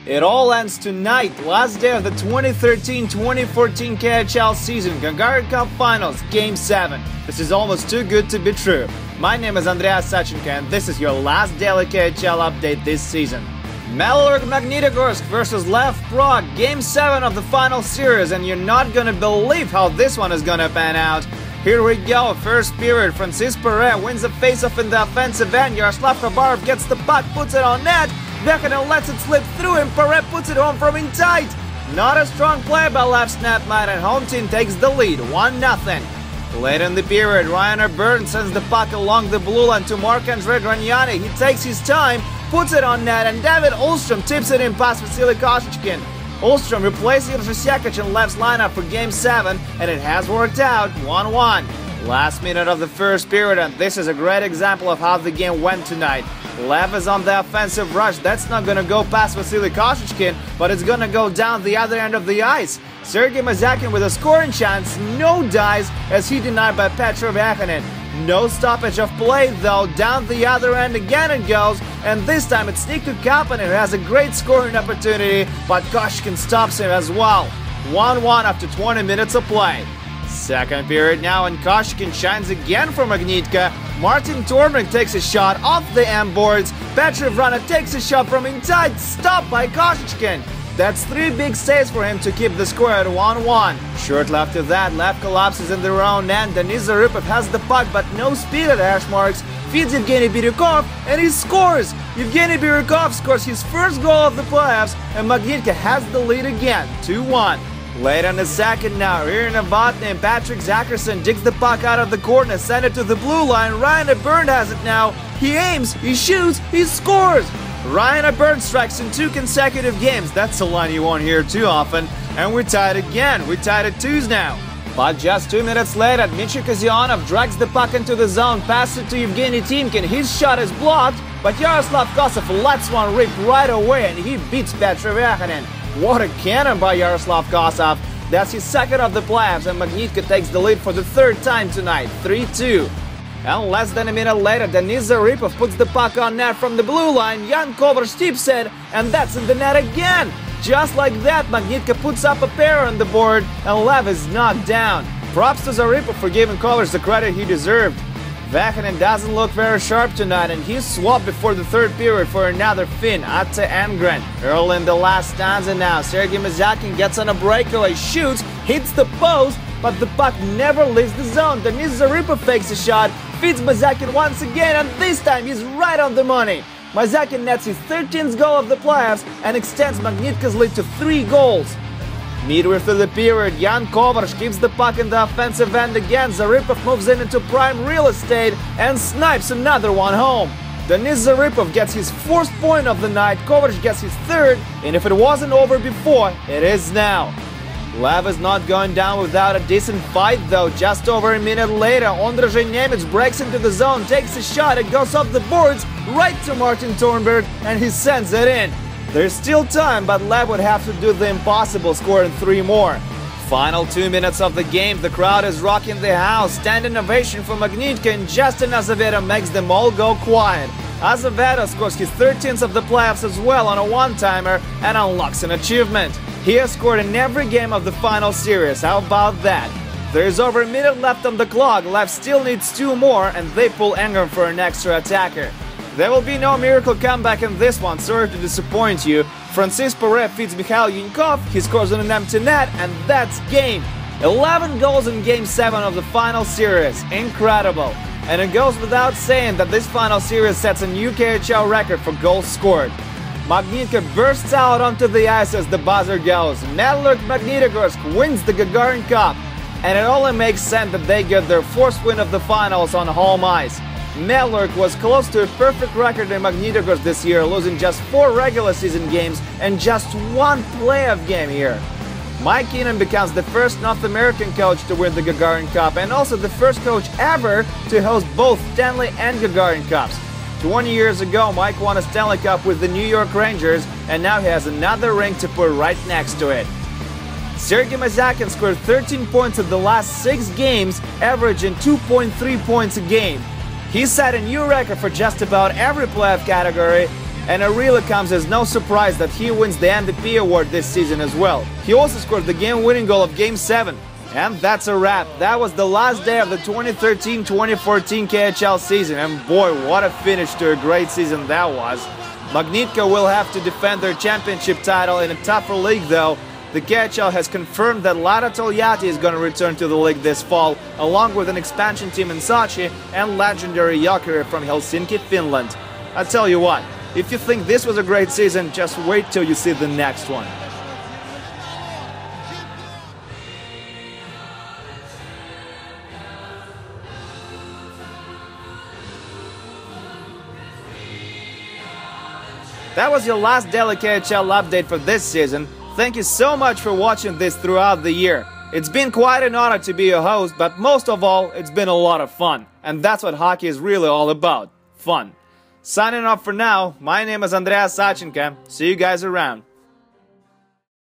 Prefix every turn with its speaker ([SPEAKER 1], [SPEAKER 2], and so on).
[SPEAKER 1] It all ends tonight, last day of the 2013-2014 KHL season, Gagarin Cup Finals, Game 7. This is almost too good to be true. My name is Andriy, and this is your last daily KHL update this season. Magnitogorsk versus Lev Prague, Game 7 of the final series, and you're not gonna believe how this one is gonna pan out. Here we go, first period, Francis Perret wins the faceoff in the offensive end, Yaroslav Khabarov gets the puck, puts it on net, Vekhanen lets it slip through and Perret puts it home from in tight. Not a strong play by Lev Snapmine, and home team takes the lead, 1-0. Late in the period, Ryan Burton sends the puck along the blue line to Marc-Andre. He takes his time, puts it on net, and David Ulstrom tips it in past Vasily Koshechkin. Ulstrom replaces Yerzhysyakic in Lev's lineup for Game 7, and it has worked out, 1-1. Last minute of the first period, and this is a great example of how the game went tonight. Lev is on the offensive rush. That's not gonna go past Vasily Koshechkin, but it's gonna go down the other end of the ice. Sergei Mazyakin with a scoring chance, no dice as he denied by Petr Vekhanen. No stoppage of play though, down the other end again it goes, and this time it's Niko Kapanen who has a great scoring opportunity, but Koshechkin stops him as well. 1-1 after 20 minutes of play. Second period now, and Koshechkin shines again for Magnitka. Martin Tormik takes a shot off the end boards. Petr Vrana takes a shot from inside, stopped by Koshechkin. That's 3 big saves for him to keep the score at 1-1. Shortly after that, Lev collapses in their own end. Denis Zaripov has the puck but no speed at hash marks. Feeds Evgeny Biryukov and he scores! Evgeny Biryukov scores his first goal of the playoffs, and Magnitka has the lead again, 2-1. Late in the second now, here in Novotny and Patrick Zacherson digs the puck out of the corner, send it to the blue line. Ryan Burn has it now. He aims, he shoots, he scores! Ryan Burn strikes in 2 consecutive games. That's a line you won't hear too often. And we're tied again. We're tied at 2s now. But just 2 minutes later, Dmitry Kozyanov drags the puck into the zone, passes it to Evgeny Timkin. His shot is blocked, but Yaroslav Kosov lets one rip right away and he beats Petr Vekhanen. What a cannon by Yaroslav Kosov. That's his second of the playoffs, and Magnitka takes the lead for the 3rd time tonight, 3-2. And less than a minute later, Denis Zaripov puts the puck on net from the blue line, Jan Kovar tips it, and that's in the net again! Just like that, Magnitka puts up a pair on the board, and Lev is knocked down. Props to Zaripov for giving Kovars the credit he deserved. Vekhanen doesn't look very sharp tonight, and he's swapped before the 3rd period for another Finn, Atte Engren. Early in the last stanza now, Sergei Mazyakin gets on a breakaway, shoots, hits the post, but the puck never leaves the zone. Denis Zaripov fakes a shot, feeds Mazyakin once again, and this time he's right on the money. Mazyakin nets his 13th goal of the playoffs and extends Magnitka's lead to 3 goals. Midway through the period, Jan Kovar keeps the puck in the offensive end again. Zaripov moves into prime real estate and snipes another one home. Denis Zaripov gets his 4th point of the night, Kovar gets his 3rd, and if it wasn't over before, it is now. Lev is not going down without a decent fight though. Just over a minute later, Ondrej Nemets breaks into the zone, takes a shot, it goes off the boards right to Martin Tornberg, and he sends it in. There's still time, but Lev would have to do the impossible, scoring 3 more. Final 2 minutes of the game, the crowd is rocking the house, standing ovation for Magnitka, and Justin Azevedo makes them all go quiet. Azevedo scores his 13th of the playoffs as well on a one-timer and unlocks an achievement. He has scored in every game of the final series, how about that? There's over a minute left on the clock, Lev still needs 2 more, and they pull Engren for an extra attacker. There will be no miracle comeback in this one, sorry to disappoint you. Francis Perret feeds Mikhail Yunkov, he scores on an empty net, and that's game. 11 goals in Game 7 of the final series, incredible. And it goes without saying that this final series sets a new KHL record for goals scored. Magnitka bursts out onto the ice as the buzzer goes. Magnitogorsk wins the Gagarin Cup, and it only makes sense that they get their 4th win of the finals on home ice. Mellerk was close to a perfect record in Magnitogorsk this year, losing just 4 regular season games and just 1 playoff game here. Mike Keenan becomes the first North American coach to win the Gagarin Cup, and also the first coach ever to host both Stanley and Gagarin Cups. 20 years ago, Mike won a Stanley Cup with the New York Rangers, and now he has another ring to put right next to it. Sergei Mazyakin scored 13 points in the last 6 games, averaging 2.3 points a game. He set a new record for just about every playoff category, and it really comes as no surprise that he wins the MVP award this season as well. He also scored the game-winning goal of Game 7. And that's a wrap. That was the last day of the 2013-2014 KHL season, and boy, what a finish to a great season that was. Magnitka will have to defend their championship title in a tougher league though. The KHL has confirmed that Lada Toljatti is going to return to the league this fall, along with an expansion team in Sochi and legendary Jokeri from Helsinki, Finland. I tell you what, if you think this was a great season, just wait till you see the next one. That was your last daily KHL update for this season. Thank you so much for watching this throughout the year. It's been quite an honor to be your host, but most of all, it's been a lot of fun. And that's what hockey is really all about. Fun. Signing off for now, my name is Andreas Sachenka. See you guys around.